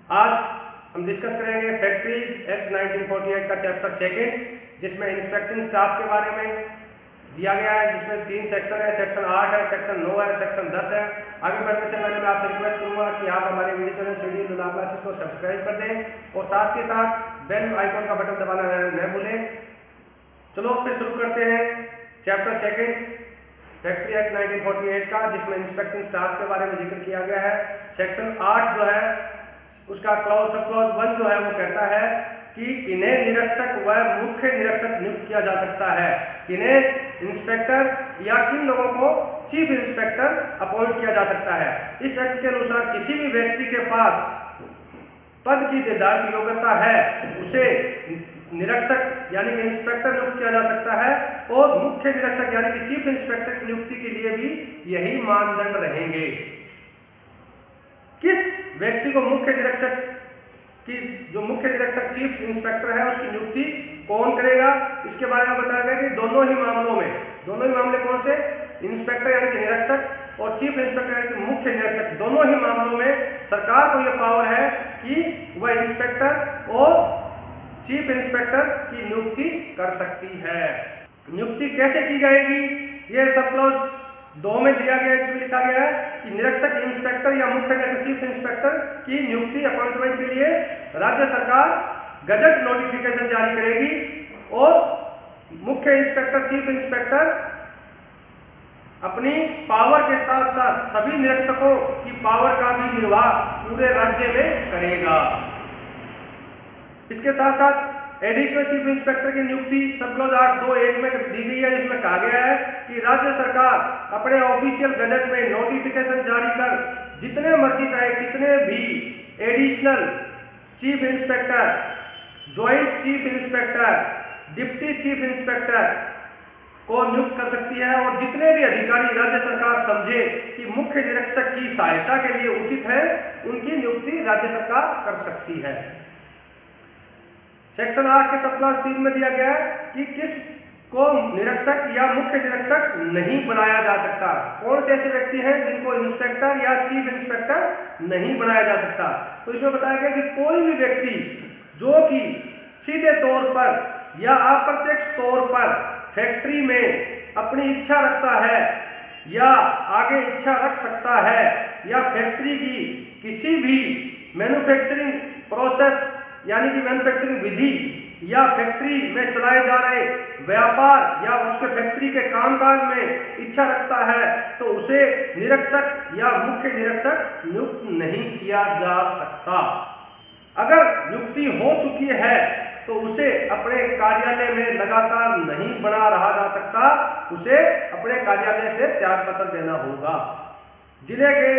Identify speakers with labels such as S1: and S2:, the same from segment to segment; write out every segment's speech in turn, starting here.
S1: आज हम डिस्कस करेंगे फैक्ट्रीज एक्ट 1948 का चैप्टर सेकंड, जिसमें इंस्पेक्टिंग स्टाफ के बारे में दिया गया है, जिसमें 3 सेक्शन है। सेक्शन 8 है, सेक्शन 9 है, सेक्शन 10 है। आगे बढ़ने से पहले मैं आपसे रिक्वेस्ट करूंगा कि आप हमारे वीडियो चैनल सीडी लुना क्लासेस को सब्सक्राइब कर दें और साथ के साथ बेल आइकन का बटन दबाना न भूलें। चलो फिर शुरू करते हैं चैप्टर सेकंड फैक्ट्री एक्ट 1948 का, जिसमें इंस्पेक्टिंग स्टाफ के बारे में जिक्र किया गया है। सेक्शन 8 जो है उसका सब क्लॉज 1 जो है वो कहता है कि किन्हें निरीक्षक व मुख्य निरीक्षक नियुक्त किया जा सकता है, किन्हें इंस्पेक्टर या किन लोगों को चीफ इंस्पेक्टर अपॉइंट किया जा सकता है। इस एक्ट के अनुसार किसी भी व्यक्ति के पास पद की निर्धारित योग्यता है उसे निरीक्षक यानी कि इंस्पेक्टर नियुक्त किया जा सकता है, और मुख्य निरीक्षक यानी कि चीफ इंस्पेक्टर की नियुक्ति के लिए भी यही मानदंड रहेंगे। किस व्यक्ति को मुख्य निरीक्षक की जो मुख्य निरीक्षक चीफ इंस्पेक्टर है उसकी नियुक्ति कौन करेगा, इसके बारे में बताया गया कि दोनों ही मामले कौन से, इंस्पेक्टर यानी कि निरीक्षक और चीफ इंस्पेक्टर यानी कि मुख्य निरीक्षक, दोनों ही मामलों में सरकार को यह पावर है कि वह इंस्पेक्टर और चीफ इंस्पेक्टर की नियुक्ति कर सकती है। नियुक्ति कैसे की जाएगी, यह सब क्लॉज 2 में दिया गया है। इसमें लिखा गया है कि निरीक्षक इंस्पेक्टर या मुख्य चीफ इंस्पेक्टर की नियुक्ति अपॉइंटमेंट के लिए राज्य सरकार गजट नोटिफिकेशन जारी करेगी, और मुख्य इंस्पेक्टर चीफ इंस्पेक्टर अपनी पावर के साथ साथ सभी निरीक्षकों की पावर का भी निर्वाह पूरे राज्य में करेगा। इसके साथ साथ एडिशनल चीफ इंस्पेक्टर की नियुक्ति सब क्लॉज 8(2)(1) में दी गई है, जिसमें कहा गया है कि राज्य सरकार अपने ऑफिशियल गजट में नोटिफिकेशन जारी कर जितने मर्जी चाहे कितने भी additional chief inspector, joint chief inspector, deputy chief inspector को नियुक्त कर सकती है, और जितने भी अधिकारी राज्य सरकार समझे कि मुख्य निरीक्षक की सहायता के लिए उचित है उनकी नियुक्ति राज्य सरकार कर सकती है। सेक्शन 8 के सब क्लॉज 3 में दिया गया है कि किस को निरीक्षक या मुख्य निरीक्षक नहीं बनाया जा सकता। कौन से ऐसे व्यक्ति हैं जिनको इंस्पेक्टर या चीफ इंस्पेक्टर नहीं बनाया जा सकता। तो इसमें बताया गया कि कोई भी व्यक्ति जो कि सीधे तौर पर या अप्रत्यक्ष तौर पर फैक्ट्री में अपनी इच्छा रखता है या आगे इच्छा रख सकता है, या फैक्ट्री की किसी भी मैन्युफैक्चरिंग प्रोसेस यानी कि मैन्युफैक्चरिंग विधि या फैक्ट्री में चलाए जा रहे व्यापार या उसके फैक्ट्री के कामकाज में इच्छा रखता है, तो उसे निरीक्षक या मुख्य निरीक्षक नियुक्त नहीं किया जा सकता। अगर नियुक्ति हो चुकी है तो उसे अपने कार्यालय में लगातार नहीं बना रहा जा सकता, उसे अपने कार्यालय से त्यागपत्र देना होगा। जिले के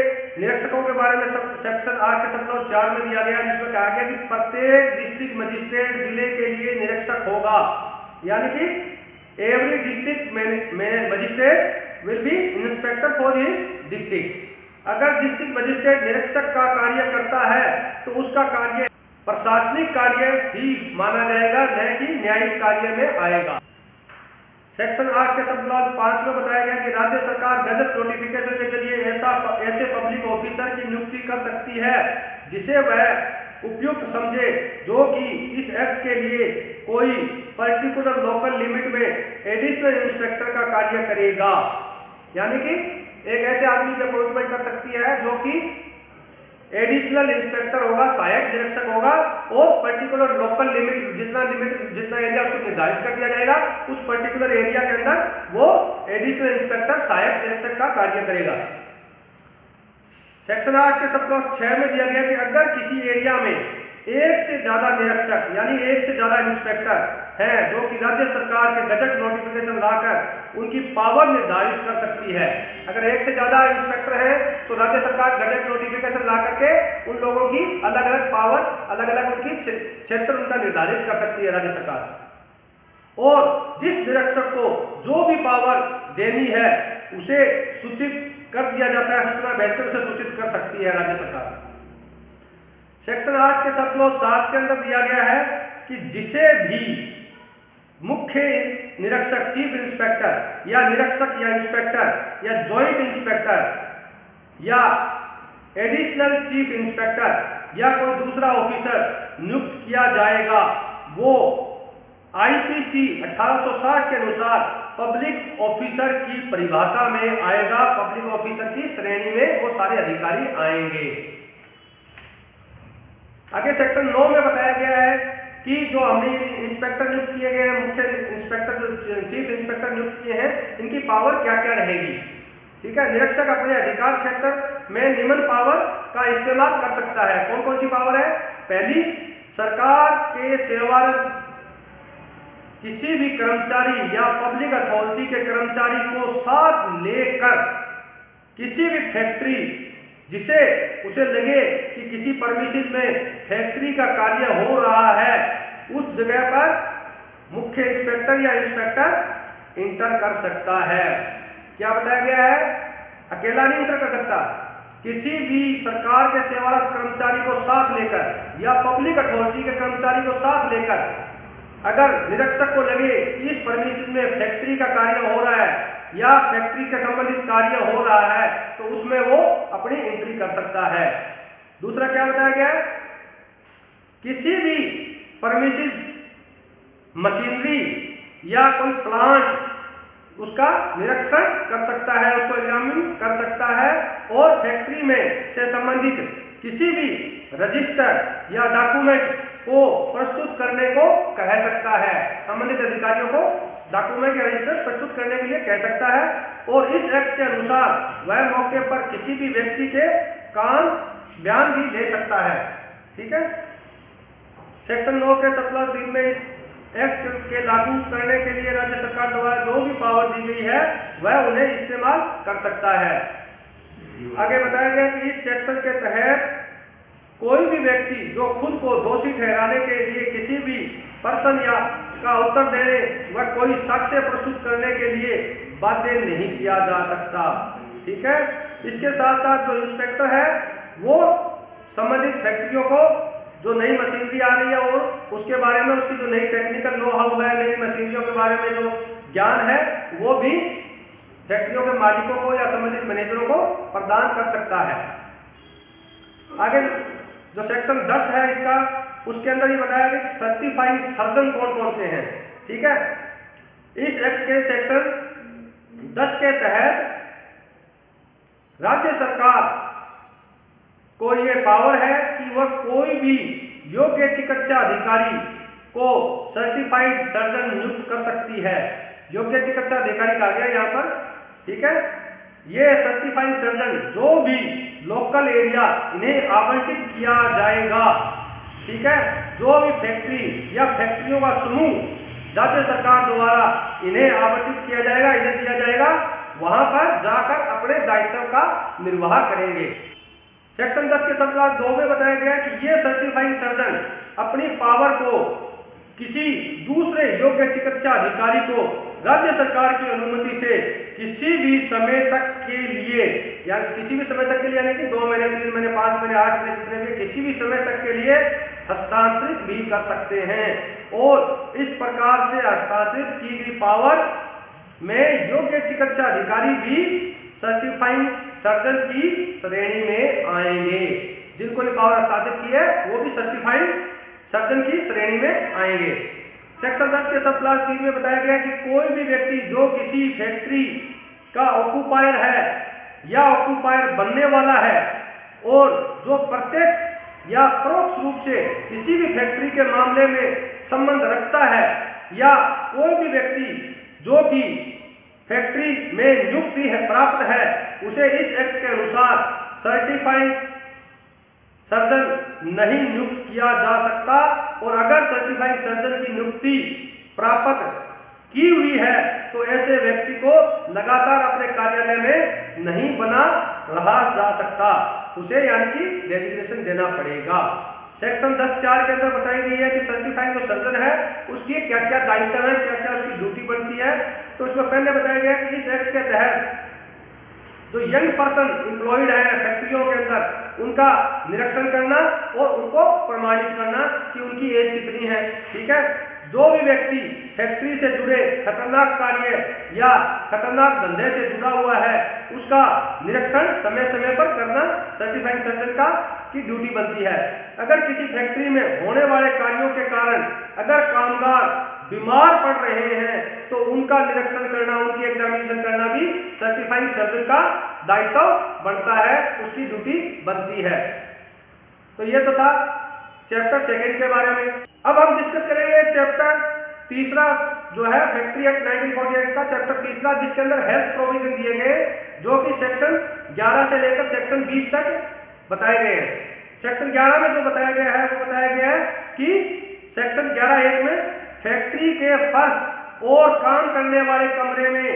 S1: निरीक्षकों के बारे में सेक्शन 8 के सब क्लॉज 4 में दिया गया, जिसमें कहा गया कि प्रत्येक डिस्ट्रिक्ट मजिस्ट्रेट जिले के लिए निरीक्षक होगा, यानी कि every district magistrate will be inspector for his district. अगर डिस्ट्रिक्ट मजिस्ट्रेट निरीक्षक का कार्य करता है तो उसका कार्य प्रशासनिक कार्य ही माना जाएगा, न कि न्यायिक कार्य में आएगा। सेक्शन 8 के सब क्लॉज 5 में बताया गया कि राज्य सरकार गजट नोटिफिकेशन के जरिए ऐसे पब्लिक ऑफिसर की नियुक्ति कर सकती है जिसे वह उपयुक्त समझे, जो कि इस एक्ट के लिए कोई पर्टिकुलर लोकल लिमिट में एडिशनल इंस्पेक्टर का कार्य करेगा। यानी कि एक ऐसे आदमी की अपॉइंटमेंट कर सकती है जो कि एडिशनल इंस्पेक्टर होगा, सहायक निरीक्षक होगा, और पर्टिकुलर लोकल लिमिट जितना एरिया उसको निर्धारित कर दिया जाएगा उस पर्टिकुलर एरिया के अंदर वो एडिशनल इंस्पेक्टर सहायक निरीक्षक का कार्य करेगा। सेक्शन 8 के सब क्लॉज 6 में दिया गया कि अगर किसी एरिया में एक से ज्यादा निरीक्षक यानी एक से ज्यादा इंस्पेक्टर है जो कि राज्य सरकार के गजट नोटिफिकेशन लाकर उनकी पावर निर्धारित कर सकती है, अगर एक से ज्यादा इंस्पेक्टर है तो राज्य सरकार गजट नोटिफिकेशन ला करके उन लोगों की अलग अलग पावर, अलग अलग उनकी क्षेत्र उनका निर्धारित कर सकती है राज्य सरकार। और जिस निरीक्षक को जो भी पावर देनी है उसे सूचित कर दिया जाता है, सूचना भेजकर उसे सूचित कर सकती है राज्य सरकार। सेक्शन 8 के सब क्लॉज 7 के अंदर दिया गया है कि जिसे भी मुख्य निरीक्षक चीफ इंस्पेक्टर या निरीक्षक या इंस्पेक्टर या जॉइंट इंस्पेक्टर या एडिशनल चीफ इंस्पेक्टर या कोई दूसरा ऑफिसर नियुक्त किया जाएगा वो आईपीसी 1860 के अनुसार पब्लिक ऑफिसर की परिभाषा में आएगा, पब्लिक ऑफिसर की श्रेणी में वो सारे अधिकारी आएंगे। आगे सेक्शन 9 में बताया गया है कि जो हमने इंस्पेक्टर नियुक्त किए गए हैं, मुख्य इंस्पेक्टर जो चीफ इंस्पेक्टर नियुक्त किए हैं, इनकी पावर क्या क्या रहेगी। ठीक है, निरीक्षक अपने अधिकार क्षेत्र में निम्न पावर का इस्तेमाल कर सकता है। कौन कौन सी पावर है? पहली, सरकार के सेवारत किसी भी कर्मचारी या पब्लिक अथॉरिटी के कर्मचारी को साथ लेकर किसी भी फैक्ट्री जिसे उसे लगे कि किसी परमिशन में फैक्ट्री का कार्य हो रहा है, उस जगह पर मुख्य इंस्पेक्टर या इंस्पेक्टर इंटर कर सकता है। क्या बताया गया है? अकेला नहीं इंटर कर सकता, किसी भी सरकार के सेवारत कर्मचारी को साथ लेकर या पब्लिक अथॉरिटी के कर्मचारी को साथ लेकर अगर निरीक्षक को लगे कि इस परमिशन में फैक्ट्री का कार्य हो रहा है या फैक्ट्री के संबंधित कार्य हो रहा है, तो उसमें वो अपनी एंट्री कर सकता है। दूसरा क्या बताया गया? किसी भी परमिशन मशीनरी या कोई प्लांट उसका निरीक्षण कर सकता है, उसको एग्जामिन कर सकता है और फैक्ट्री में से संबंधित किसी भी रजिस्टर या डॉक्यूमेंट को प्रस्तुत करने को कह सकता है। संबंधित अधिकारियों को डॉक्यूमेंट या रजिस्टर प्रस्तुत करने के लिए कह सकता है और इस एक्ट के अनुसार वह मौके पर किसी भी व्यक्ति के काम बयान भी ले सकता है। ठीक है, सेक्शन 9 के 17(3) में इस एक्ट के लागू करने के लिए राज्य सरकार द्वारा जो भी पावर दी गई है वह उन्हें इस्तेमाल कर सकता है। आगे बताया गया कि इस सेक्शन के तहत कोई भी व्यक्ति जो खुद को दोषी ठहराने के लिए किसी भी पर्सन या का उत्तर देने व कोई साक्ष्य प्रस्तुत करने के लिए बाध्य नहीं किया जा सकता। ठीक है, इसके साथ साथ जो इंस्पेक्टर है वो संबंधित फैक्ट्रियों को जो नई मशीनरी आ रही है और उसके बारे में उसकी जो नई टेक्निकल नो हाउ है, नई मशीनरियों के बारे में जो ज्ञान है वो भी फैक्ट्रियों के मालिकों को या संबंधित मैनेजरों को प्रदान कर सकता है। आगे जो सेक्शन 10 है इसका, उसके अंदर ये बताया गया कि सर्टिफाइंग सर्जन कौन कौन से हैं। ठीक है, इस एक्ट के सेक्शन 10 के तहत राज्य सरकार को ये पावर है कि वह कोई भी योग्य चिकित्सा अधिकारी को सर्टिफाइड सर्जन नियुक्त कर सकती है। योग्य चिकित्सा अधिकारी कहा गया यहाँ पर। ठीक है, ये सर्टिफाइड सर्जन जो भी लोकल एरिया इन्हें आवंटित किया जाएगा, ठीक है, जो भी फैक्ट्री या फैक्ट्रियों का समूह राज्य सरकार द्वारा इन्हें आवंटित किया जाएगा, इन्हें दिया जाएगा, वहां पर जाकर अपने दायित्व का निर्वाह करेंगे। सेक्शन 10 के 17(2) में बताया गया कि ये सर्टिफाइंग सर्जन अपनी पावर को किसी दूसरे योग्य चिकित्सा अधिकारी को राज्य सरकार की अनुमति से किसी भी समय तक के लिए, या किसी भी समय तक के लिए यानी कि 2 महीने, 3 महीने, 5 महीने, 8 महीने, जितने भी किसी भी समय तक के लिए हस्तांतरित भी कर सकते हैं। और इस प्रकार से हस्तांतरित की गई पावर में योग्य चिकित्सा अधिकारी भी सर्टिफाइंग सर्जन की श्रेणी में आएंगे। जिनको ये पावर हस्तांतरित की है वो भी सर्टिफाइंग सर्जन की श्रेणी में आएंगे। सेक्शन 10 के 17(3) में बताया गया कि कोई भी व्यक्ति जो किसी फैक्ट्री का ऑक्यूपायर है या ऑक्यूपायर बनने वाला है और जो प्रत्यक्ष या परोक्ष रूप से किसी भी फैक्ट्री के मामले में संबंध रखता है, या कोई भी व्यक्ति जो कि फैक्ट्री में नियुक्ति है प्राप्त है, उसे इस एक्ट के अनुसार सर्टिफाइंग सर्जन नहीं नियुक्त किया जा सकता। और अगर सर्टिफाइंग सर्जन की नियुक्ति प्राप्त की हुई है तो ऐसे व्यक्ति को लगातार अपने कार्यालय में नहीं बना रहा जा सकता, उसे यानी कि रेजिग्नेशन देना पड़ेगा। सेक्शन 10(4) के अंदर बताई गई है कि सर्टिफाइंग जो सर्जन है उसकी क्या क्या दायित्व है, क्या क्या उसकी ड्यूटी बनती है। तो इसमें पहले बताया गया कि इस एक्ट के तहत जो यंग पर्सन एम्प्लॉयड है फैक्ट्रियों के अंदर, उनका निरीक्षण करना और उनको प्रमाणित करना कि उनकी एज कितनी है। ठीक है, जो भी व्यक्ति फैक्ट्री से जुड़े खतरनाक कार्य या खतरनाक धंधे से जुड़ा हुआ है उसका निरीक्षण समय समय पर करना सर्टिफाइंग सर्जन का की ड्यूटी बनती है। अगर किसी फैक्ट्री में होने वाले कार्यों के कारण अगर कामगार बीमार पड़ रहे हैं तो उनका निरीक्षण करना, उनकी एग्जामिनेशन करना भी सर्टिफाइंग सर्जन का दायित्व बनता है, उसकी ड्यूटी बनती है। तो ये तो था चैप्टर सेकंड के बारे में। अब हम डिस्कस करेंगे चैप्टर तीसरा जो है फैक्ट्री एक्ट 1948 का चैप्टर तीसरा, जिसके अंदर हेल्थ प्रोविजन दिए गए, जो कि सेक्शन 11 से लेकर सेक्शन 20 तक बताए गए हैं। सेक्शन 11 में जो बताया गया है वो बताया गया है कि सेक्शन 11(1) में फैक्ट्री के फर्श और काम करने वाले कमरे में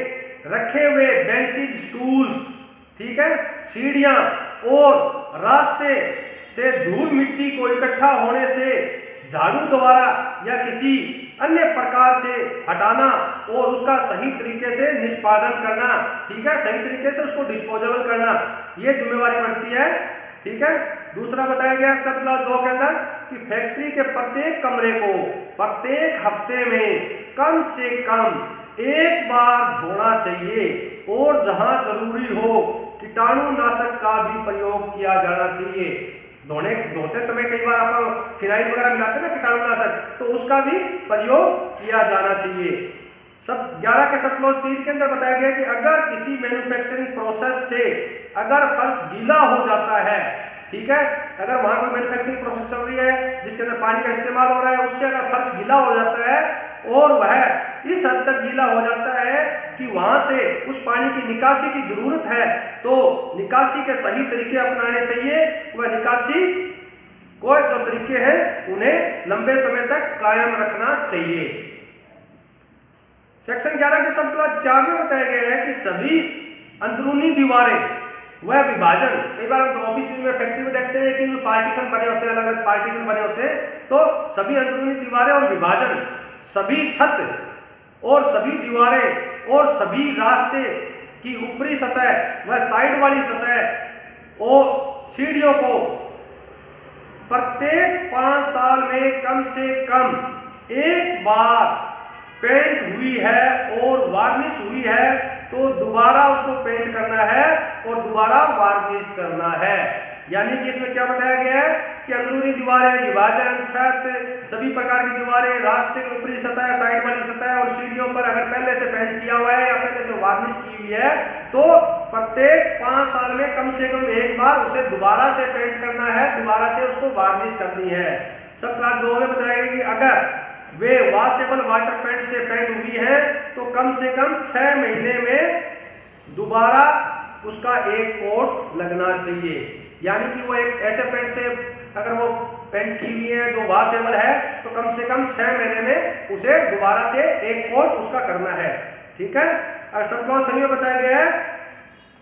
S1: रखे हुए बेंचेज, स्टूल्स, ठीक है, सीढ़ियां और रास्ते से धूल मिट्टी को इकट्ठा होने से झाड़ू द्वारा या किसी अन्य प्रकार से हटाना और उसका सही तरीके से निष्पादन करना, ठीक है, सही तरीके से उसको डिस्पोजेबल करना, ये जिम्मेवारी बढ़ती है, ठीक है। दूसरा बताया गया सब क्लास 2 के अंदर कि फैक्ट्री के प्रत्येक कमरे को प्रत्येक हफ्ते में कम से कम एक बार धोना चाहिए और जहां जरूरी हो कीटाणुनाशक का भी प्रयोग किया जाना चाहिए। धोते समय कई बार आप फिनाइल वगैरह मिलाते हैं ना कीटाणुनाशक, तो उसका भी प्रयोग किया जाना चाहिए। सब 11 के सब क्लॉज 3 के अंदर बताया गया कि अगर किसी मैन्युफैक्चरिंग प्रोसेस से अगर फर्श गीला हो जाता है, ठीक है, अगर वहां कोई मैन्युफैक्चरिंग प्रोसेस चल रही है जिसके अंदर पानी का इस्तेमाल हो रहा है, उससे अगर फर्श गीला हो जाता है और वह इस हद तक गीला हो जाता है कि वहां से उस पानी की निकासी की जरूरत है, तो निकासी के सही तरीके अपनाने चाहिए। वह निकासी को जो तरीके हैं उन्हें लंबे समय तक कायम रखना चाहिए। सेक्शन 11 के सब क्लॉज 4 में बताया गया है कि सभी अंदरूनी दीवारें वह विभाजन, कई बार हम ऑफिस में फैक्ट्री में देखते हैं कि पार्टीशन बने होते हैं, अलग अलग पार्टीशन बने होते हैं, तो सभी अंदरूनी दीवारें और विभाजन, सभी छत और सभी दीवारें और सभी रास्ते की ऊपरी सतह व साइड वाली सतह और सीढ़ियों को प्रत्येक 5 साल में कम से कम एक बार पेंट हुई है और वार्निश हुई है तो दोबारा उसको पेंट करना है और दोबारा वार्निश करना है। यानी कि इसमें क्या बताया गया है कि अंदरूनी दीवारें, विभाजन, छत, सभी प्रकार की दीवारें, रास्ते की ऊपरी सतह, साइड वाली सतह और सीढ़ियों पर अगर पहले से पेंट किया हुआ है या पहले से वार्निश की हुई है तो प्रत्येक 5 साल में कम से कम एक बार उसे दोबारा से पेंट करना है, दोबारा से उसको वार्निश करनी है। सब क्लास 2 में बताया गया कि अगर वे वॉशेबल वाटर पेंट से पेंट हुई है तो कम से कम 6 महीने में दोबारा उसका एक कोट लगना चाहिए। यानी कि वो एक ऐसे पेंट से अगर वो पेंट की हुई है जो वॉशेबल है तो कम से कम 6 महीने में उसे दोबारा से एक कोट उसका करना है, ठीक है। और सब क्लॉज 3 में बताया गया है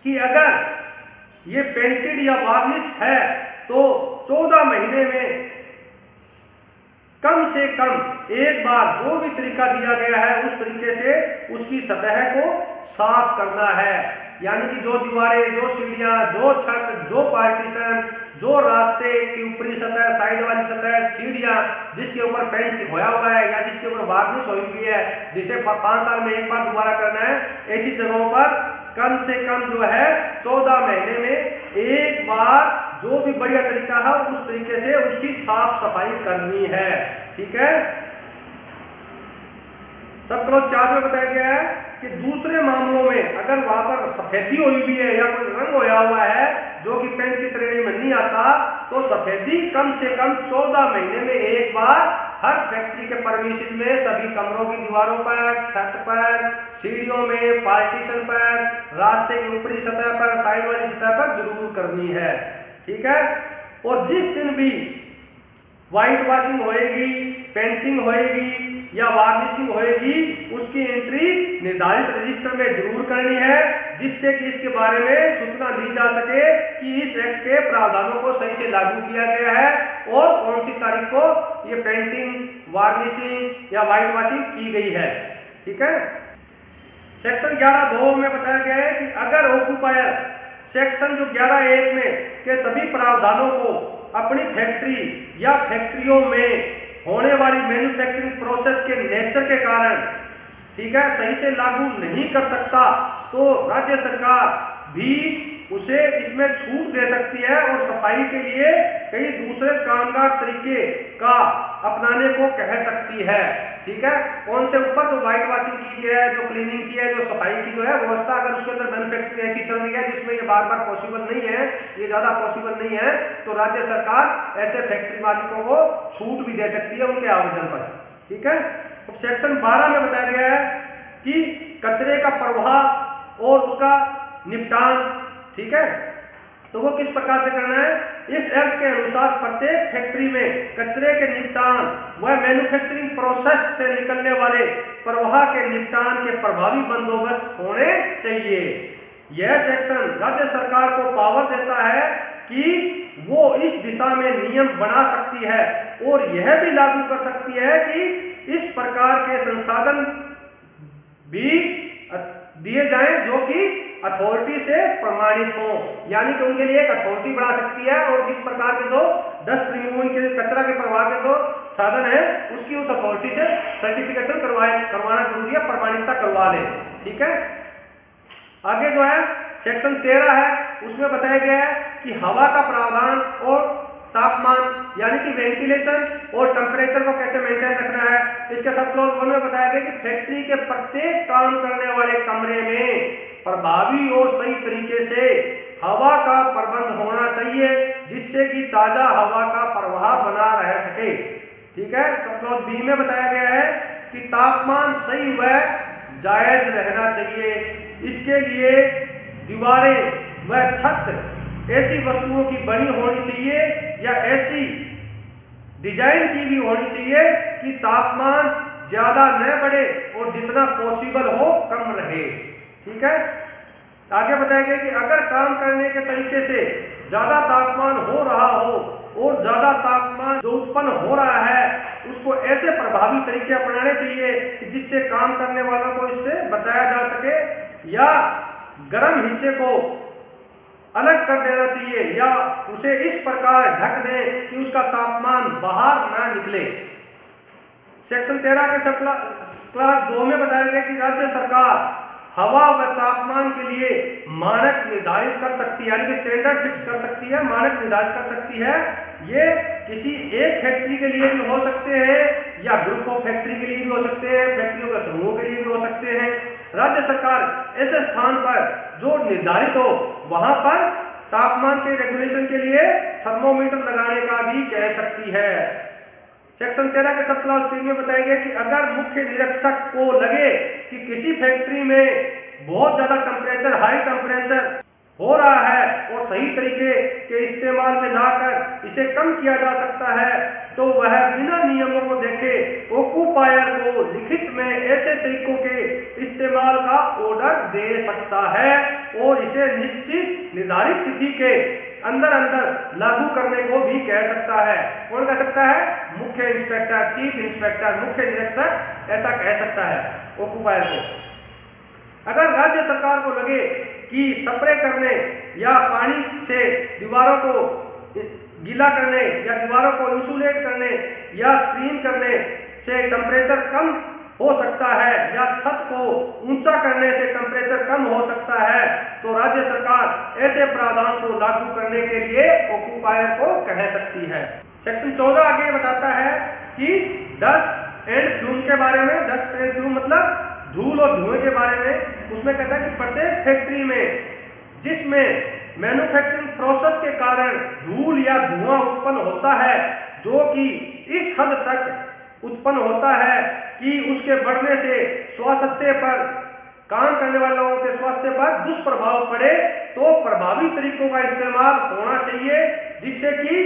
S1: कि अगर ये पेंटेड या वार्निश है तो 14 महीने में कम से कम एक बार जो भी तरीका दिया गया है उस तरीके से उसकी सतह को साफ करना है। यानी कि जो दीवारें, जो सीढ़ियां, जो छत, जो पार्टीशन, जो रास्ते की ऊपरी सतह, साइड वाली सतह, सीढ़ियां जिसके ऊपर पेंट होया हुआ है या जिसके ऊपर वार्निश हुई हुई है, जिसे 5 साल में एक बार दोबारा करना है, ऐसी जगहों पर कम से कम जो है 14 महीने में एक बार जो भी बढ़िया तरीका है उस तरीके से उसकी साफ सफाई करनी है, ठीक है। सब क्लॉज 4 में बताया गया है कि दूसरे मामलों में अगर वहां पर सफेदी हुई हुई है या कोई रंग होया हुआ है जो कि पेंट की श्रेणी में नहीं आता तो सफेदी कम से कम 14 महीने में एक बार हर फैक्ट्री के परमिशन में सभी कमरों की दीवारों पर, छत पर, सीढ़ियों में, पार्टीशन पर, रास्ते की ऊपरी सतह पर, साइड वाली सतह पर जरूर करनी है, ठीक है। और जिस दिन भी व्हाइट वॉशिंग होएगी, पेंटिंग होएगी या वार्निशिंग होएगी उसकी एंट्री निर्धारित रजिस्टर में जरूर करनी है, जिससे कि इसके बारे में सूचना ली जा सके कि इस एक्ट के प्रावधानों को सही से लागू किया गया है और कौन सी तारीख को ये पेंटिंग, वार्निशिंग या व्हाइट वॉशिंग की गई है, ठीक है। सेक्शन 11(2) में बताया गया है कि अगर ऑक्यूपायर सेक्शन जो 11(1) में के सभी प्रावधानों को अपनी फैक्ट्री या फैक्ट्रियों में होने वाली मैन्युफैक्चरिंग प्रोसेस के नेचर के कारण, ठीक है, सही से लागू नहीं कर सकता तो राज्य सरकार भी उसे इसमें छूट दे सकती है और सफाई के लिए कई दूसरे कामगार तरीके का अपनाने को कह सकती है। ठीक है, कौन से ऊपर? जो व्हाइट वॉशिंग की है, जो क्लीनिंग की है, जो सफाई की जो है व्यवस्था, अगर उसके अंदर मैन्युफैक्चरिंग ऐसी चल रही है जिसमें ये बार बार पॉसिबल नहीं है, ये ज्यादा पॉसिबल नहीं है, तो राज्य सरकार ऐसे फैक्ट्री मालिकों को छूट भी दे सकती है उनके आवेदन पर। ठीक है, अब सेक्शन 12 में बताया गया है कि कचरे का प्रवाह और उसका निपटान। ठीक है, तो वो किस प्रकार से करना है? इस एक्ट के अनुसार प्रत्येक फैक्ट्री में कचरे के निपटान व मैन्युफैक्चरिंग प्रोसेस से निकलने वाले प्रवाह के निपटान के प्रभावी बंदोबस्त होने चाहिए। यह सेक्शन राज्य सरकार को पावर देता है कि वो इस दिशा में नियम बना सकती है और यह भी लागू कर सकती है कि इस प्रकार के संसाधन भी दिए जाएं जो कि अथॉरिटी से प्रमाणित हो, यानी कि उनके लिए एक अथॉरिटी बना सकती है और जिस प्रकार के जो डस्ट रिमूविंग के कचरा के प्रवाह के जो साधन है उसकी उस अथॉरिटी से सर्टिफिकेशन करवाना जरूरी है, प्रमाणिकता करवा ले। ठीक है, आगे जो है सेक्शन 13 है, उसमें बताया गया है कि हवा का प्रावधान और तापमान यानी कि वेंटिलेशन और टेम्परेचर को कैसे मेंटेन रखना है। इसके सब क्लॉज 1 में बताया गया कि फैक्ट्री के प्रत्येक काम करने वाले कमरे में प्रभावी और सही तरीके से हवा का प्रबंध होना चाहिए जिससे कि ताजा हवा का प्रवाह बना रह सके। ठीक है, सब क्लॉज बी में बताया गया है कि तापमान सही व जायज रहना चाहिए। इसके लिए दीवारें व छत ऐसी वस्तुओं की बनी होनी चाहिए या ऐसी डिजाइन की भी होनी चाहिए कि तापमान ज्यादा न बढ़े और जितना पॉसिबल हो कम रहे। ठीक है, आगे बताया गया कि अगर काम करने के तरीके से ज्यादा तापमान हो रहा हो और ज्यादा तापमान जो उत्पन्न हो रहा है उसको ऐसे प्रभावी तरीके अपनाने चाहिए कि जिससे काम करने वालों को इससे बचाया जा सके या गर्म हिस्से को अलग कर देना चाहिए या उसे इस प्रकार ढक दें कि उसका तापमान बाहर ना निकले। सेक्शन 13 के सब क्लास 2 में बताया गया कि राज्य सरकार हवा व तापमान के लिए मानक निर्धारित कर सकती है, यानी कि स्टैंडर्ड फिक्स कर सकती है, मानक निर्धारित कर सकती है। ये किसी एक फैक्ट्री के लिए भी हो सकते हैं या ग्रुप ऑफ फैक्ट्री के लिए भी हो सकते हैं, फैक्ट्रियों के समूह के लिए भी हो सकते हैं। राज्य सरकार ऐसे स्थान पर जो निर्धारित हो वहां पर तापमान के रेगुलेशन के लिए थर्मोमीटर लगाने का भी कह सकती है। सेक्शन 13 के सब क्लास 3 में बताया गया कि अगर मुख्य निरीक्षक को लगे कि किसी फैक्ट्री में बहुत ज्यादा टेम्परेचर, हाई टेम्परेचर हो रहा है और सही तरीके के इस्तेमाल में लाकर इसे कम किया जा सकता है तो वह बिना नियमों को देखे ऑक्यूपायर को लिखित में ऐसे तरीकों के इस्तेमाल का ऑर्डर दे सकता है और इसे निश्चित निर्धारित तिथि के अंदर लागू करने को भी कह सकता है। कौन कह सकता है? मुख्य इंस्पेक्टर, चीफ इंस्पेक्टर, मुख्य निरीक्षक ऐसा कह सकता है ऑक्यूपायर को। अगर राज्य सरकार को लगे कि स्प्रे करने या पानी से दीवारों को गीला करने या दीवारों को इंसुलेट करने या स्क्रीन करने से टेम्परेचर कम हो सकता है या छत को ऊंचा करने से टेम्परेचर कम हो सकता है तो राज्य सरकार ऐसे प्रावधान को लागू करने के लिए ऑक्यूपायर को कह सकती है। सेक्शन 14 आगे बताता है कि डस्ट एंड फ्यूम के बारे में। डस्ट एंड फ्यूम मतलब धूल और धुएं के बारे में। उसमें कहता है कि प्रत्येक फैक्ट्री में जिसमें मैन्युफैक्चरिंग प्रोसेस के कारण धूल या धुआं उत्पन्न होता है जो कि इस हद तक उत्पन्न होता है कि उसके बढ़ने से स्वास्थ्य पर, काम करने वाले लोगों के स्वास्थ्य पर दुष्प्रभाव पड़े तो प्रभावी तरीकों का इस्तेमाल होना चाहिए जिससे कि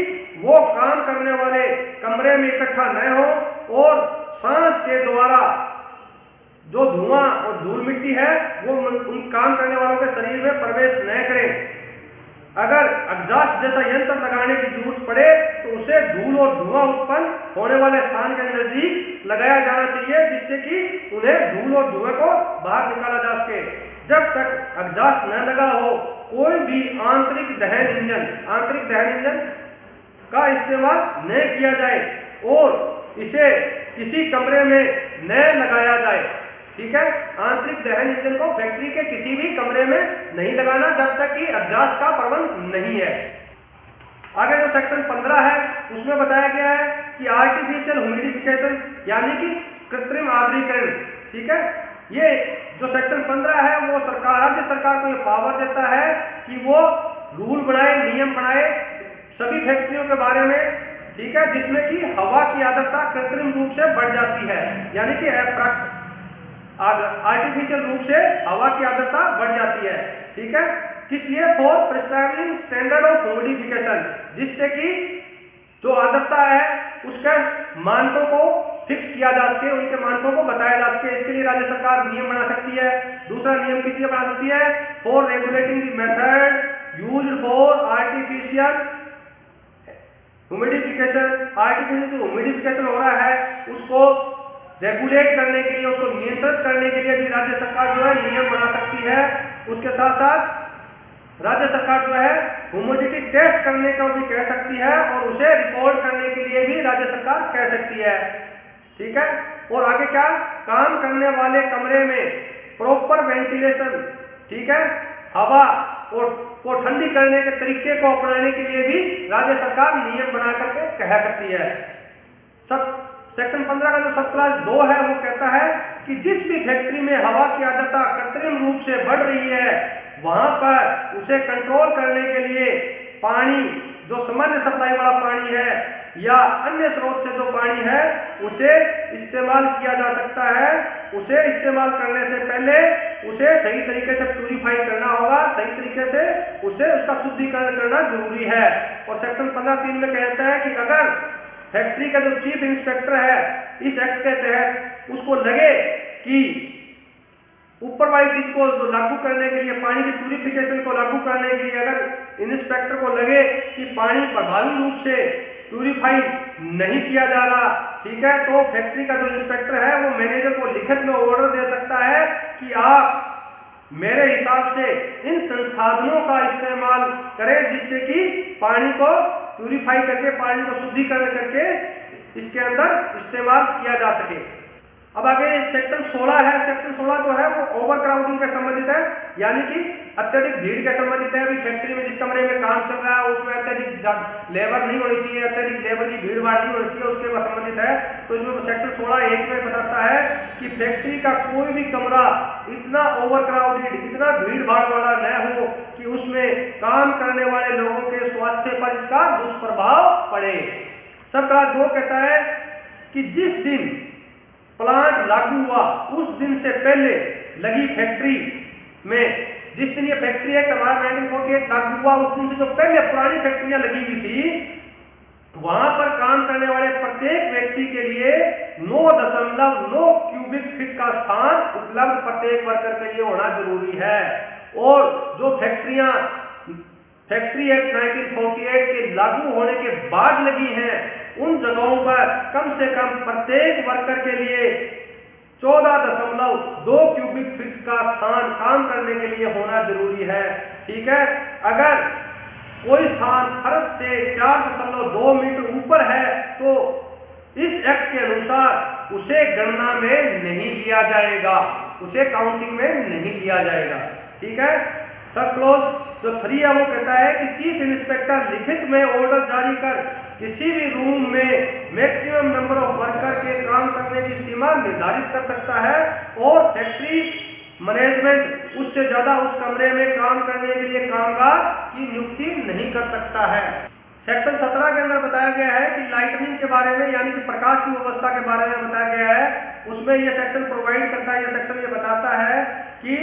S1: वो काम करने वाले कमरे में इकट्ठा न हो और सांस के द्वारा जो धुआं और धूल मिट्टी है वो उन काम करने वालों के शरीर में प्रवेश न करें। अगर एग्जॉस्ट जैसा यंत्र लगाने की जरूरत पड़े तो उसे धूल और धुआं उत्पन्न होने वाले स्थान के नजदीक लगाया जाना चाहिए जिससे कि उन्हें धूल और धुएं को बाहर निकाला जा सके। जब तक एग्जॉस्ट न लगा हो कोई भी आंतरिक दहन इंजन का इस्तेमाल न किया जाए और इसे किसी कमरे में न लगाया जाए। ठीक है। आंतरिक दहन इंजन को फैक्ट्री के किसी भी कमरे में नहीं लगाना जब तक कि एग्जॉस्ट का प्रबंध नहीं है। आगे जो सेक्शन 15 है उसमें बताया गया है कि आर्टिफिशियल ह्यूमिडिफिकेशन यानी कि कृत्रिम आर्द्रीकरण, ठीक है। ये जो सेक्शन 15 है वो राज्य सरकार को ये पावर देता है कि वो रूल बनाए, नियम बनाए सभी फैक्ट्रियों के बारे में, ठीक है, जिसमें कि हवा की आर्द्रता कृत्रिम रूप से बढ़ जाती है, यानी कि आर्टिफिशियल रूप से हवा की आर्द्रता बढ़ जाती है, ठीक है। किस लिए? For prescribing standard of humidification, जिससे कि जो आर्द्रता है उसके मानकों को फिक्स किया जा सके, उनके मानकों को बताया जा सके। इसके लिए राज्य सरकार नियम बना सकती है। दूसरा नियम किस लिए बना सकती है? For regulating the method used for artificial humidification. Artificial जो ह्यूमिडिफिकेशन हो रहा है उसको रेगुलेट करने के लिए, उसको नियंत्रित करने के लिए भी राज्य सरकार जो है नियम बना सकती है। उसके साथ साथ राज्य सरकार जो है ह्यूमिडिटी टेस्ट करने का भी कह सकती है और उसे रिकॉर्ड करने के लिए भी राज्य सरकार कह सकती है, ठीक है। और आगे क्या? काम करने वाले कमरे में प्रॉपर वेंटिलेशन, ठीक है, हवा और को ठंडी करने के तरीके को अपनाने के लिए भी राज्य सरकार नियम बना करके कह सकती है। सेक्शन 15 का जो सब क्लास 2 है वो कहता है कि जिस भी फैक्ट्री में हवा की आर्द्रता कृत्रिम रूप से बढ़ रही है वहां पर उसे कंट्रोल करने के लिए पानी, जो सामान्य सप्लाई वाला पानी है या अन्य स्रोत से जो पानी है उसे इस्तेमाल किया जा सकता है। उसे इस्तेमाल करने से पहले उसे सही तरीके से प्यूरिफाई करना होगा, सही तरीके से उसे उसका शुद्धिकरण करना जरूरी है। और सेक्शन 15(3) में कहता है कि अगर फैक्ट्री का जो चीफ इंस्पेक्टर है इस एक्ट के तहत उसको लगे कि ऊपर वाली चीज को लागू करने के लिए, पानी की प्यूरिफिकेशन को लागू करने के लिए अगर इंस्पेक्टर को लगे कि पानी प्रभावी रूप से प्यूरिफाई नहीं किया जा रहा, ठीक है, तो फैक्ट्री का जो इंस्पेक्टर है वो मैनेजर को लिखित में ऑर्डर दे सकता है कि आप मेरे हिसाब से इन संसाधनों का इस्तेमाल करें जिससे कि पानी को प्यूरिफाई करके, पानी को शुद्धिकरण करके इसके अंदर इस्तेमाल किया जा सके। अब आगे सेक्शन 16 है। सेक्शन 16 जो है वो ओवर क्राउडिंग के संबंधित है, यानी कि अत्यधिक भीड़ के संबंधित है। अभी फैक्ट्री में जिस कमरे में काम चल रहा है उसमें अत्यधिक लेबर नहीं होनी चाहिए, अत्यधिक लेबर की भीड़ भाड़ नहीं होनी चाहिए, उसके संबंधित है। तो इसमें सेक्शन 16(1) में बताता है कि फैक्ट्री का कोई भी कमरा इतना ओवर क्राउडेड, इतना भीड़ भाड़ वाला न हो कि उसमें काम करने वाले लोगों के स्वास्थ्य पर इसका दुष्प्रभाव पड़े। सब क्लास 2 कहता है कि जिस दिन प्लांट लागू हुआ उस दिन से पहले लगी फैक्ट्री में, जिस दिन ये फैक्ट्री एक्ट हमारा 1948 लागू हुआ उस दिन से जो पहले पुरानी फैक्ट्रियां लगी हुई थी वहां पर काम करने वाले प्रत्येक व्यक्ति के लिए 9.9 क्यूबिक फीट का स्थान उपलब्ध प्रत्येक वर्कर के लिए होना जरूरी है। और जो फैक्ट्री एक्ट 1948 के लागू होने के बाद लगी हैं उन जगहों पर कम से कम प्रत्येक वर्कर के लिए 14.2 क्यूबिक फीट का स्थान काम करने के लिए होना जरूरी है, ठीक है। अगर कोई स्थान फर्श से 4.2 मीटर ऊपर है तो इस एक्ट के अनुसार उसे गणना में नहीं लिया जाएगा, उसे काउंटिंग में नहीं लिया जाएगा, ठीक है। सब क्लोज जो 3 है वो कहता है कि चीफ इंस्पेक्टर लिखित में ऑर्डर जारी कर किसी भी रूम में मैक्सिमम नंबर ऑफ वर्कर के काम करने की सीमा निर्धारित कर सकता है और फैक्ट्री मैनेजमेंट उससे ज्यादा उस कमरे में काम करने के लिए कामगार की नियुक्ति नहीं कर सकता है। सेक्शन 17 के अंदर बताया गया है कि लाइटनिंग के बारे में, यानी कि प्रकाश की व्यवस्था के बारे में बताया गया है। उसमें यह सेक्शन प्रोवाइड करता है, यह सेक्शन ये बताता है कि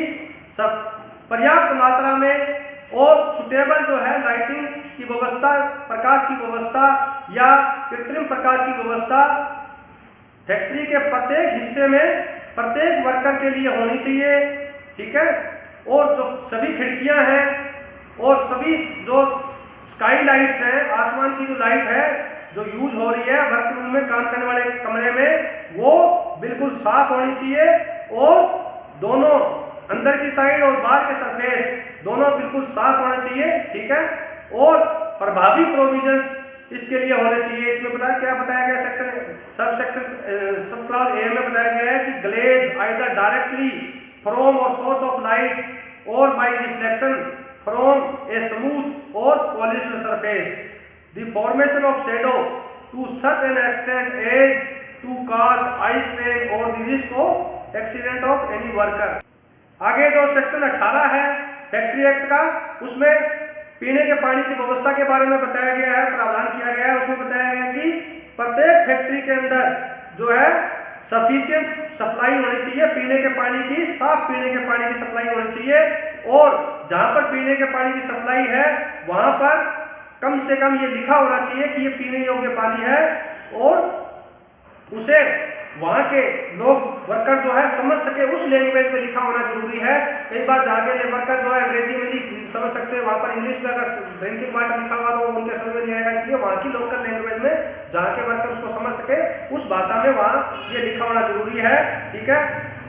S1: सब पर्याप्त मात्रा में और सुटेबल जो है लाइटिंग की व्यवस्था, प्रकाश की व्यवस्था या कृत्रिम प्रकाश की व्यवस्था फैक्ट्री के प्रत्येक हिस्से में प्रत्येक वर्कर के लिए होनी चाहिए, ठीक है। और जो सभी खिड़कियां हैं और सभी जो स्काई लाइट्स हैं, आसमान की जो लाइट है जो यूज हो रही है वर्क रूम में काम करने वाले कमरे में, वो बिल्कुल साफ होनी चाहिए और दोनों अंदर की साइड और बाहर के सरफेस दोनों बिल्कुल साफ होना चाहिए, ठीक है। और प्रभावी प्रोविजंस इसके लिए होने चाहिए। इसमें क्या बताया गया sub section sub clause A में बताया गया है कि glare either directly from or source of light or by reflection from a smooth or polished surface the formation of shadow to such an extent as to cause eye strain or the risk of accident of any worker. आगे जो section 18 है factory act का, उसमें पीने के पानी की व्यवस्था के बारे में बताया गया है, प्रावधान किया गया है। उसमें बताया गया है कि प्रत्येक फैक्ट्री के अंदर जो है सफिशिएंट सप्लाई होनी चाहिए, पीने के पानी की, साफ पीने के पानी की सप्लाई होनी चाहिए। और जहां पर पीने के पानी की सप्लाई है वहां पर कम से कम ये लिखा होना चाहिए कि ये पीने योग्य पानी है और उसे वहां के लोग वर्कर जो है समझ सके, उस लैंग्वेज में लिखा होना जरूरी है। कई बार जहाँ के वर्कर जो है अंग्रेजी में नहीं समझ सकते, वहां पर इंग्लिश में अगर ड्रिंकिंग वाटर लिखा हुआ तो उनके समझ में नहीं आएगा, इसलिए वहां की लोकल लैंग्वेज में जहाँ के वर्कर उसको समझ सके उस भाषा में वहां ये लिखा होना जरूरी है, ठीक है।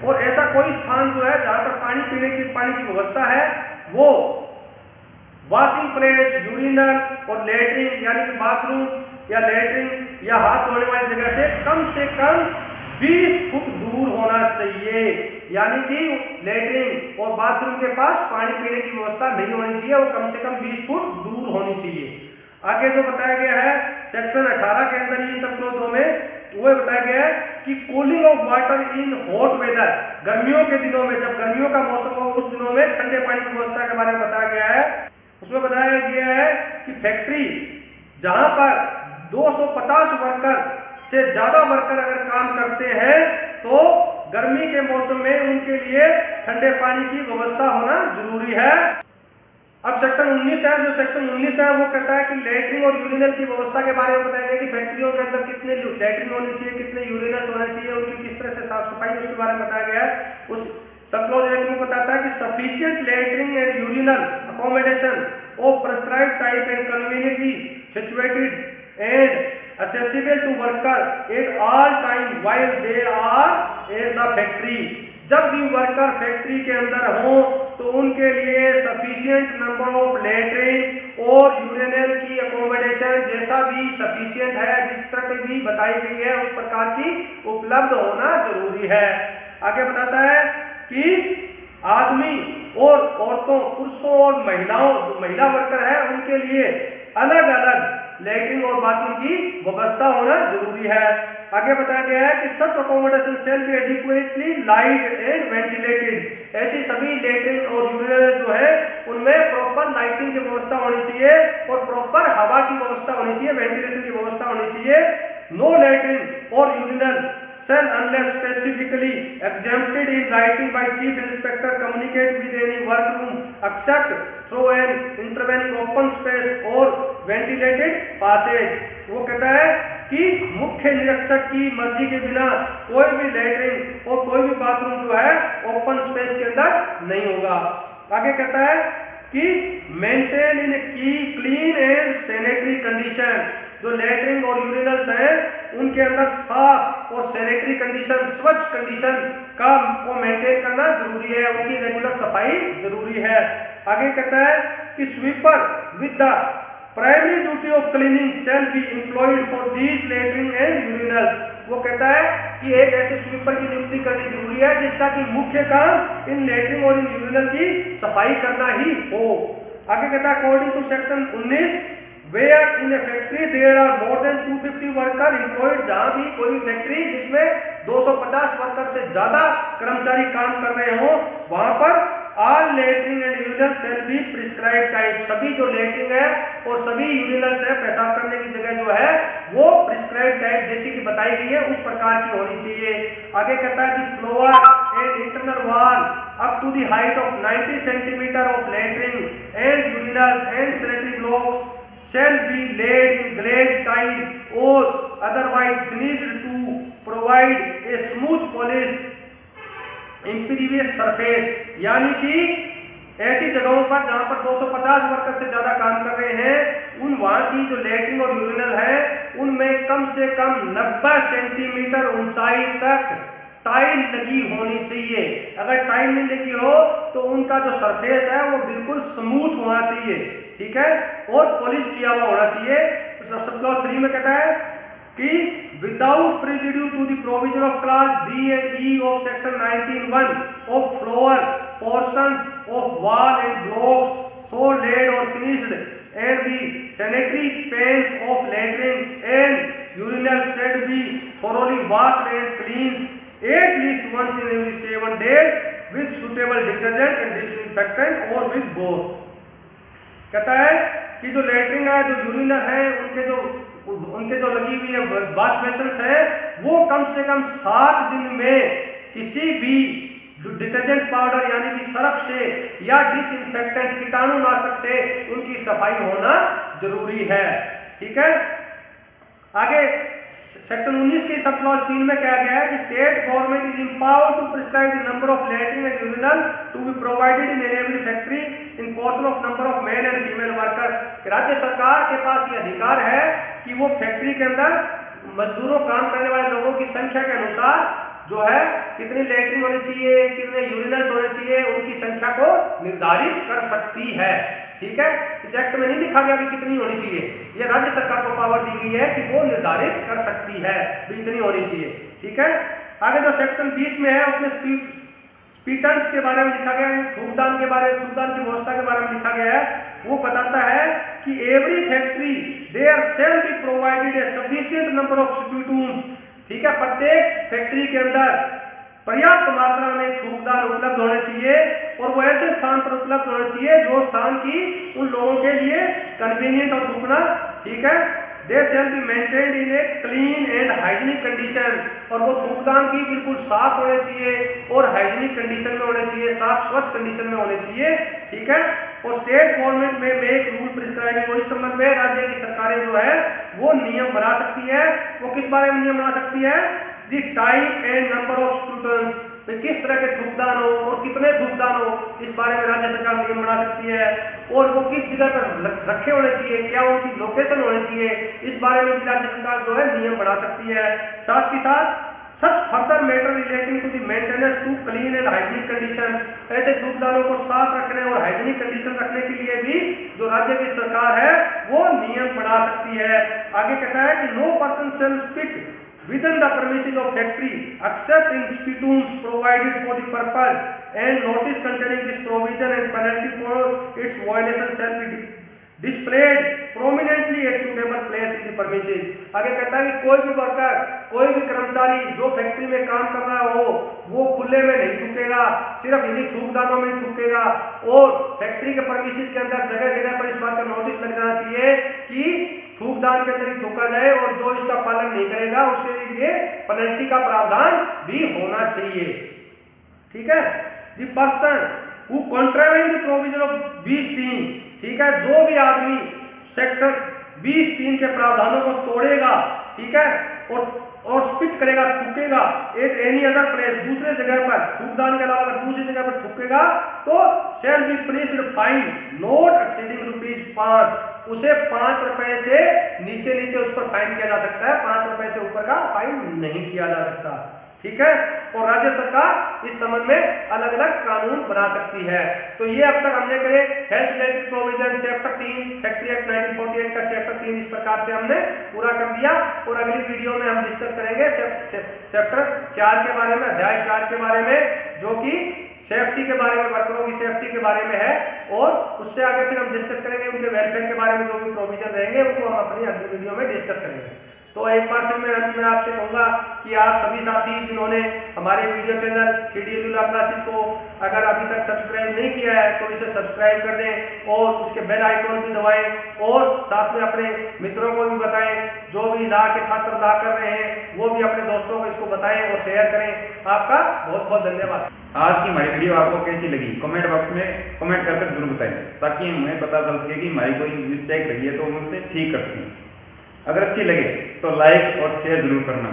S1: और ऐसा कोई स्थान जो है जहाँ पर पानी पीने की पानी की व्यवस्था है वो वॉशिंग प्लेस, यूरिनल और लेटरिन यानी कि बाथरूम या लेटरिन या हाथ धोने वाली जगह से कम 20 फुट दूर होना चाहिए। यानी कि लेटरिन और बाथरूम के पास पानी पीने की व्यवस्था नहीं होनी चाहिए, वो कम से कम 20 फुट दूर होनी चाहिए। आगे जो बताया गया है सेक्शन 18 के अंदर ये सब क्लॉज में वो बताया गया है कि cooling of water in hot weather, गर्मियों के दिनों में, जब गर्मियों का मौसम हो उस दिनों में ठंडे पानी की व्यवस्था के बारे में बताया गया है। उसमें बताया गया है कि फैक्ट्री जहां पर 250 वर्कर से ज्यादा वर्कर अगर काम करते हैं तो गर्मी के मौसम में उनके लिए ठंडे पानी की व्यवस्था होना जरूरी है। अब सेक्शन 19 है, जो सेक्शन 19 है वो कहता है कि लेटरिन और यूरिनल की व्यवस्था के बारे में बताया गया कि फैक्ट्रियों के अंदर कितने लेटरिन होने चाहिए, कितने यूरिनल होने चाहिए, उनकी किस तरह से साफ सफाई, उसके बारे में बताया गया है। उस सब क्लॉज एक में बताता है कि sufficient latrine and urinal accommodation of prescribed type and conveniently situated and accessible to worker at all time while they are at the factory। जब भी वर्कर फैक्ट्री के अंदर हो तो उनके लिए सफिशिएंट नंबर ऑफ लेटरिन और यूरिनल की अकोमोडेशन जैसा भी सफिशिएंट है, जिस तरह की भी बताई गई है उस प्रकार की उपलब्ध होना जरूरी है। आगे बताता है कि आदमी और औरतों, पुरुषों और महिलाओं, जो महिला वर्कर है उनके लिए अलग अलग लेटरिन और बाथरूम की व्यवस्था होना जरूरी है। आगे बताया गया है कि such accommodation shall be adequately light and ventilated. ऐसी सभी लेटरिन और यूरिनल जो है उनमें प्रॉपर लाइटिंग की व्यवस्था होनी चाहिए और प्रॉपर हवा की व्यवस्था होनी चाहिए, वेंटिलेशन की व्यवस्था होनी चाहिए। नो लेटरिन और urinal shall unless specifically exempted in writing by chief inspector communicate with any workroom except through an intervening open space or ventilated passage। वो कहता है कि मुख्य निरीक्षक की मर्जी के बिना कोई भी लेटरिन और कोई भी बाथरूम जो है ओपन स्पेस के अंदर नहीं होगा। आगे कहता है कि मेंटेन इन की क्लीन एंड सैनिटरी कंडीशन। जो लेटरिन और यूरिनल्स हैं उनके अंदर साफ और सैनिटरी कंडीशन, स्वच्छ कंडीशन का को मेंटेन करना जरूरी है, उनकी रेगुलर सफाई जरूरी है। आगे कहता है कि sweeper with the primary duty of cleaning shall be employed for these latrine and urinals. वो कहता है कि एक ऐसे स्वीपर की नियुक्ति करनी जरूरी है जिसका कि मुख्य काम इन लेटरिन और इन यूरिनल की सफाई करना ही हो। आगे कहता है according to section 19 Where in a factory there are more than 250 worker employed, जहां भी कोई भी फैक्ट्री जिसमें 250 वर्कर से ज्यादा कर्मचारी काम कर रहे हो वहां पर all latrine and urinal shall be prescribe type. सभी जो लेटरिन है और सभी यूरिनल्स है, पेशाब करने की जगह जो है वो प्रिस्क्राइब टाइप जैसी कि बताई गई है उस प्रकार की होनी चाहिए। आगे कहता है कि floor and internal wall up to the height of 90 centimeter of latrine and urinals and sanitary blocks shall be laid in glazed tile or otherwise finished to provide a smooth polished impervious surface। यानी कि ऐसी जगहों पर जहां पर 250 worker से ज्यादा काम कर रहे हैं उन वहां की जो लेटरिन और यूरिनल है उनमें कम से कम 90 सेंटीमीटर ऊंचाई तक टाइल लगी होनी चाहिए। अगर टाइल नहीं लगी हो तो उनका जो सरफेस है वो बिल्कुल स्मूथ होना चाहिए, ठीक है, और पॉलिश किया हुआ होना चाहिए। सब क्लॉज 3 में कहता है कि without prejudice to the provision of clause D and E of section 19(1) of floor portions of wall and blocks so laid or finished and the sanitary pans of latrine and urinal should be thoroughly washed and cleansed at least once in every 7 days with suitable detergent and disinfectant or with both। कहता है कि जो latrine है, जो urinal है, उनके जो लगी हुई है वॉश बेसिन्स है, वो कम से कम 7 दिन में किसी भी डिटर्जेंट पाउडर यानी कि सर्फ से या डिसइंफेक्टेंट कीटाणुनाशक से उनकी सफाई होना जरूरी है। ठीक है, आगे सेक्शन 19 के सब क्लॉज 3 में कहा गया है कि state government is empowered to prescribe the number of latrine and urinal to be provided in every factory in portion of number of male and female worker. राज्य सरकार के पास ये अधिकार है कि वो फैक्ट्री के अंदर मजदूरों काम करने वाले लोगों की संख्या के अनुसार जो है कितने लैट्रिन होने चाहिए, कितने यूरिनल्स होने चाहिए, उनकी संख्या को निर्धारित कर सकती है। ठीक है, इस एक्ट में नहीं लिखा गया कि कितनी होनी चाहिए, ये राज्य सरकार को पावर दी गई है कि वो निर्धारित कर सकती है भी इतनी होनी चाहिए। ठीक है, आगे जो सेक्शन 20 में है उसमें स्पीटन्स के बारे में लिखा गया है, थूकदान के बारे में, थूकदान की व्यवस्था के बारे में लिखा गया है। वो बताता है कि every factory there shall be provided a sufficient number of spittoons. ठीक है, प्रत्येक फैक्ट्री के अंदर पर्याप्त मात्रा में थूकदान उपलब्ध होने चाहिए और वो ऐसे स्थान पर उपलब्ध होने चाहिए जो स्थान की उन लोगों के लिए कन्वीनियंट और थूकना। ठीक है, they shall be maintained in a clean and hygienic condition, और वो थूकदान भी बिल्कुल साफ होने चाहिए और हाइजीनिक कंडीशन में होने चाहिए, साफ स्वच्छ कंडीशन में होने चाहिए। ठीक है, और स्टेट गवर्नमेंट में मेक रूल प्रिस्क्राइबिंग, इस संबंध में राज्य की सरकारें जो है वो नियम बना सकती है। वो किस बारे में नियम बना सकती है? दी टाइप एंड नंबर ऑफ स्पीटन्स, किस तरह के थूकदान हो और कितने थूकदान हो, इस बारे में राज्य सरकार नियम बना सकती है। और वो किस जगह पर रखे होने चाहिए, क्या उनकी लोकेशन होनी चाहिए, इस बारे में भी राज्य सरकार जो है नियम बना सकती है। साथ ही साथ such further matter relating to the maintenance to clean and hygienic condition, ऐसे थूकदानों को साफ रखने और हाइजीनिक कंडीशन रखने के लिए भी जो राज्य की सरकार है वो नियम बना सकती है। आगे कहता है कि no person shall spit within the premises of factory except in spittoons provided for the purpose and notice containing this provision and penalty for its violation shall be displayed prominently at suitable place in the premises। आगे कहता है कि कोई भी worker, कोई भी कर्मचारी जो फैक्ट्री में काम कर रहा हो वो खुले में नहीं थूकेगा, सिर्फ इन्हीं थूकदानों में थूकेगा। और फैक्ट्री के परमिसेस के अंदर जगह जगह पर इस बात का नोटिस लग जाना चाहिए कि थूकदान के अंदर ही थूका जाए और जो इसका पालन नहीं करेगा उसके लिए पेनल्टी का प्रावधान भी होना चाहिए। ठीक है, the person who contravene the provision of 20(3), ठीक है, जो भी आदमी सेक्शन 20(3) के प्रावधानों को तोड़ेगा, ठीक है, और स्पिट करेगा, थूकेगा एट एनी अदर प्लेस, दूसरे जगह पर, थूकदान के अलावा अगर दूसरी जगह पर थूकेगा तो shall be punished fine not exceeding ₹5, उसे 5 रुपए से नीचे उस पर फाइन किया जा सकता है, 5 रुपए से ऊपर का फाइन नहीं किया जा सकता। ठीक है, और राज्य सरकार इस संबंध में अलग अलग कानून बना सकती है। तो ये अब तक हमने करे health related provision chapter 3 factory act 1948 का चैप्टर 3 इस प्रकार से हमने पूरा कर दिया। और अगली वीडियो में हम डिस्कस करेंगे चैप्टर 4 के बारे में, अध्याय 4 के बारे में, जो कि सेफ्टी के बारे में, वर्करों की सेफ्टी के बारे में है। और उससे आगे फिर हम डिस्कस करेंगे उनके वेलफेयर के बारे में, जो भी प्रोविजन रहेंगे उनको हम अपनी अगली वीडियो में डिस्कस करेंगे। तो एक बार फिर मैं अंत में आपसे कहूँगा कि आप सभी साथी जिन्होंने हमारे वीडियो चैनल CDL लूला क्लासेस को अगर अभी तक सब्सक्राइब नहीं किया है तो इसे सब्सक्राइब कर दें और उसके बेल आइकॉन भी दबाएं और साथ में अपने मित्रों को भी बताएं, जो भी ला के छात्र ला कर रहे हैं वो भी अपने दोस्तों को इसको बताएं और शेयर करें। आपका बहुत बहुत धन्यवाद।
S2: आज की हमारी वीडियो आपको कैसी लगी कमेंट बॉक्स में कमेंट कर जरूर बताएं, ताकि हमें पता चल सके कि हमारी कोई मिस्टेक रही है तो हम उनसे ठीक कर सकें। अगर अच्छी लगे तो लाइक और शेयर जरूर करना।